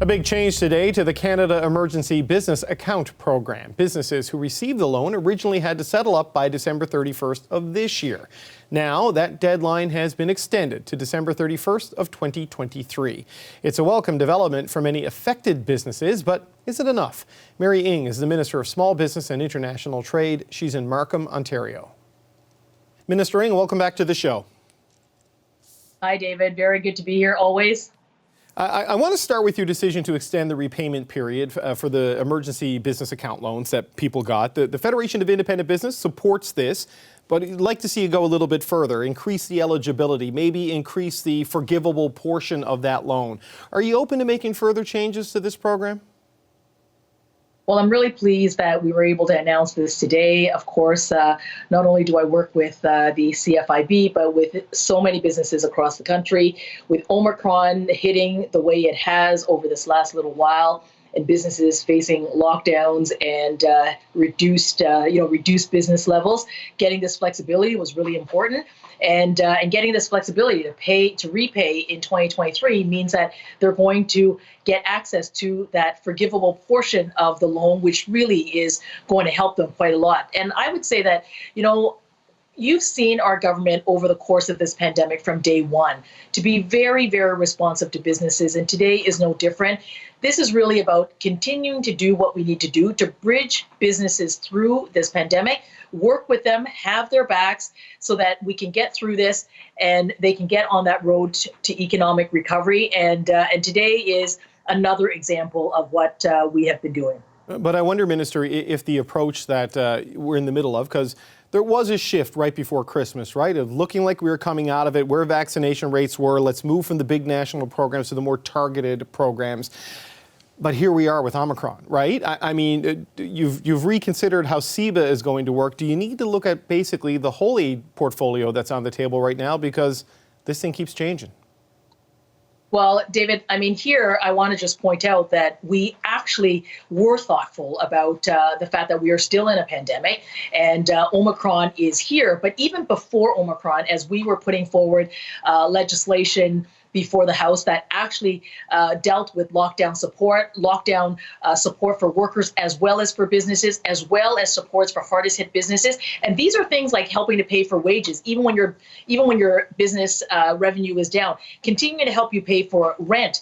A big change today to the Canada Emergency Business Account Program. Businesses who received the loan originally had to settle up by December 31st of this year. Now that deadline has been extended to December 31st of 2023. It's a welcome development for many affected businesses, but is it enough? Mary Ng is the Minister of Small Business and International Trade. She's in Markham, Ontario. Minister Ng, welcome back to the show. Hi, David. Very good to be here always. I want to start with your decision to extend the repayment period for the emergency business account loans that people got. The Federation of Independent Business supports this, but I'd like to see you go a little bit further, increase the eligibility, maybe increase the forgivable portion of that loan. Are you open to making further changes to this program? Well, I'm really pleased that we were able to announce this today. Of course, not only do I work with the CFIB, but with so many businesses across the country, with Omicron hitting the way it has over this last little while, and businesses facing lockdowns and reduced business levels. Getting this flexibility was really important, and getting this flexibility to repay in 2023 means that they're going to get access to that forgivable portion of the loan, which really is going to help them quite a lot. And I would say that, you've seen our government over the course of this pandemic from day one to be very, very responsive to businesses, and today is no different. This is really about continuing to do what we need to do to bridge businesses through this pandemic, work with them, have their backs so that we can get through this and they can get on that road to economic recovery. And today is another example of what we have been doing. But I wonder, Minister, if the approach that we're in the middle of, because there was a shift right before Christmas, right, of looking like we were coming out of it, where vaccination rates were, let's move from the big national programs to the more targeted programs. But here we are with Omicron, right? I mean, you've reconsidered how CEBA is going to work. Do you need to look at basically the whole aid portfolio that's on the table right now, because this thing keeps changing? Well, David, here I want to just point out that we actually were thoughtful about the fact that we are still in a pandemic and Omicron is here. But even before Omicron, as we were putting forward legislation before the House that actually dealt with lockdown support for workers as well as for businesses, as well as supports for hardest hit businesses. And these are things like helping to pay for wages, even when your business revenue is down, continuing to help you pay for rent.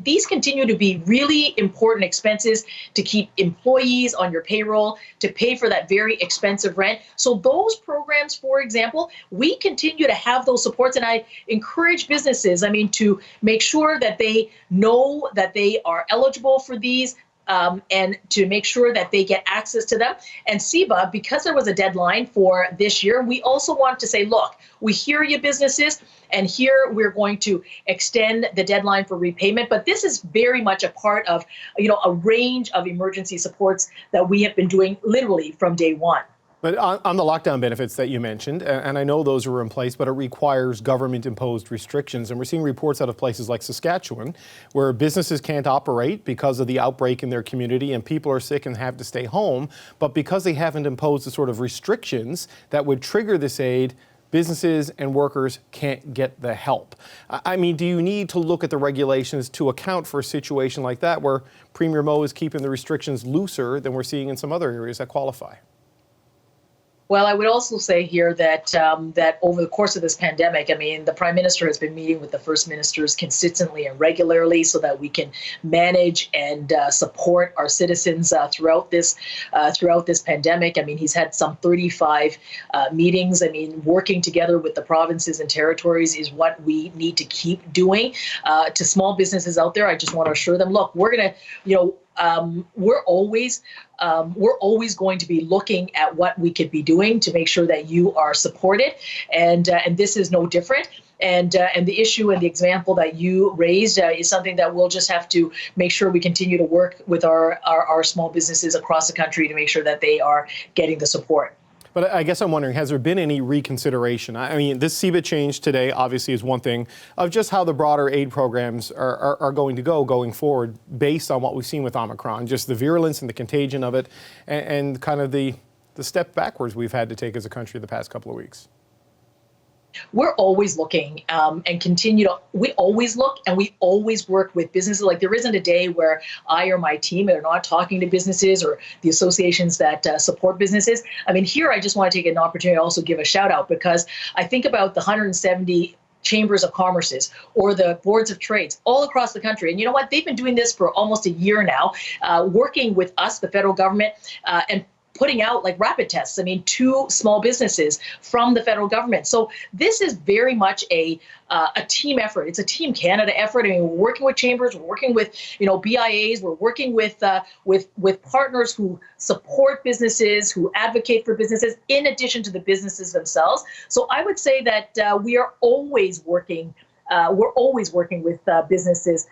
These continue to be really important expenses to keep employees on your payroll, to pay for that very expensive rent. So those programs, for example, we continue to have those supports, and I encourage businesses, to make sure that they know that they are eligible for these, and to make sure that they get access to them. And CEBA, because there was a deadline for this year, we also want to say, look, we hear you businesses, and here we're going to extend the deadline for repayment. But this is very much a part of, a range of emergency supports that we have been doing literally from day one. But on the lockdown benefits that you mentioned, and I know those were in place, but it requires government-imposed restrictions. And we're seeing reports out of places like Saskatchewan where businesses can't operate because of the outbreak in their community and people are sick and have to stay home. But because they haven't imposed the sort of restrictions that would trigger this aid, businesses and workers can't get the help. Do you need to look at the regulations to account for a situation like that where Premier Moe is keeping the restrictions looser than we're seeing in some other areas that qualify? Well, I would also say here that that over the course of this pandemic, the Prime Minister has been meeting with the First Ministers consistently and regularly so that we can manage and support our citizens throughout this pandemic. He's had some 35 meetings. Working together with the provinces and territories is what we need to keep doing. To small businesses out there, I just want to assure them, look, we're going to, we're always going to be looking at what we could be doing to make sure that you are supported, and this is no different. And the issue and the example that you raised is something that we'll just have to make sure we continue to work with our small businesses across the country to make sure that they are getting the support. But I guess I'm wondering, has there been any reconsideration? This CEBA change today obviously is one thing of just how the broader aid programs are going forward based on what we've seen with Omicron, just the virulence and the contagion of it and kind of the step backwards we've had to take as a country the past couple of weeks. We're always looking and we always look and we always work with businesses. Like there isn't a day where I or my team are not talking to businesses or the associations that support businesses. I mean, here I just want to take an opportunity to also give a shout out, because I think about the 170 chambers of commerces or the boards of trades all across the country. And you know what? They've been doing this for almost a year now, working with us, the federal government, and putting out like rapid tests. I mean, 2 small businesses from the federal government. So this is very much a team effort. It's a Team Canada effort. I mean, we're working with chambers, we're working with BIAs, we're working with partners who support businesses, who advocate for businesses, in addition to the businesses themselves. So I would say that we are always working. We're always working with businesses.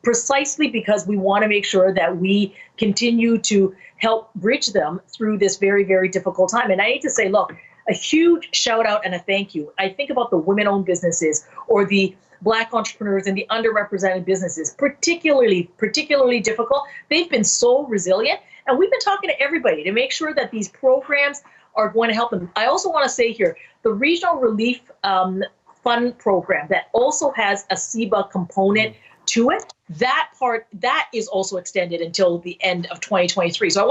Precisely because we want to make sure that we continue to help bridge them through this very, very difficult time. And I need to say, look, a huge shout out and a thank you. I think about the women-owned businesses or the Black entrepreneurs and the underrepresented businesses, particularly difficult. They've been so resilient. And we've been talking to everybody to make sure that these programs are going to help them. I also want to say here, the Regional Relief Fund program that also has a CEBA component to it, that is also extended until the end of 2023. So I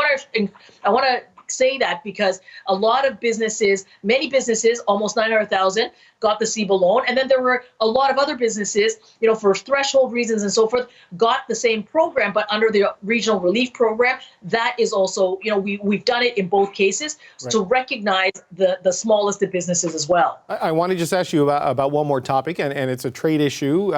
want to say that because a lot of businesses, many businesses, almost 900,000, got the CEBA loan. And then there were a lot of other businesses, for threshold reasons and so forth, got the same program, but under the regional relief program. That is also, we've done it in both cases to recognize the smallest of businesses as well. I want to just ask you about one more topic, and it's a trade issue.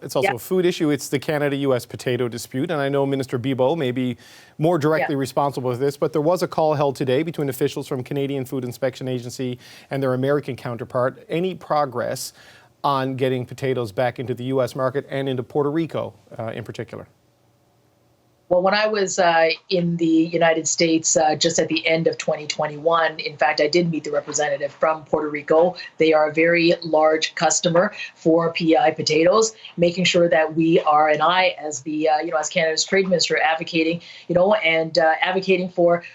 It's also a food issue. It's the Canada-U.S. potato dispute. And I know Minister Bibeau may be more directly responsible for this, but there was a call held today between officials from Canadian Food Inspection Agency and their American counterpart. Any progress on getting potatoes back into the U.S. market and into Puerto Rico in particular? Well, when I was in the United States just at the end of 2021, in fact, I did meet the representative from Puerto Rico. They are a very large customer for PEI potatoes, making sure that we are, and I, as the as Canada's trade minister, advocating, advocating for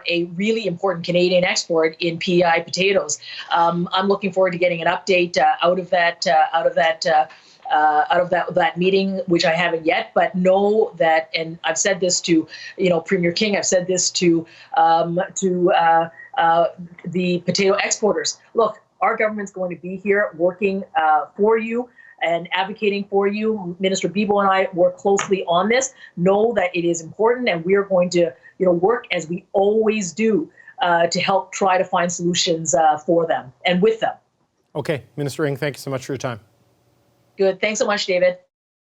a really important Canadian export in PEI potatoes. I'm looking forward to getting an update out of that meeting, which I haven't yet, but know that, and I've said this to, Premier King, I've said this to the potato exporters. Look, our government's going to be here working for you and advocating for you. Minister Bibeau and I work closely on this. Know that it is important, and we are going to, work as we always do to help try to find solutions for them and with them. Okay, Minister Ng, thank you so much for your time. Good. Thanks so much, David.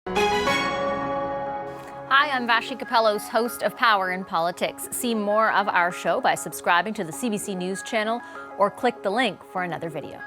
Hi, I'm Vashi Capellos, host of Power in Politics. See more of our show by subscribing to the CBC News channel or click the link for another video.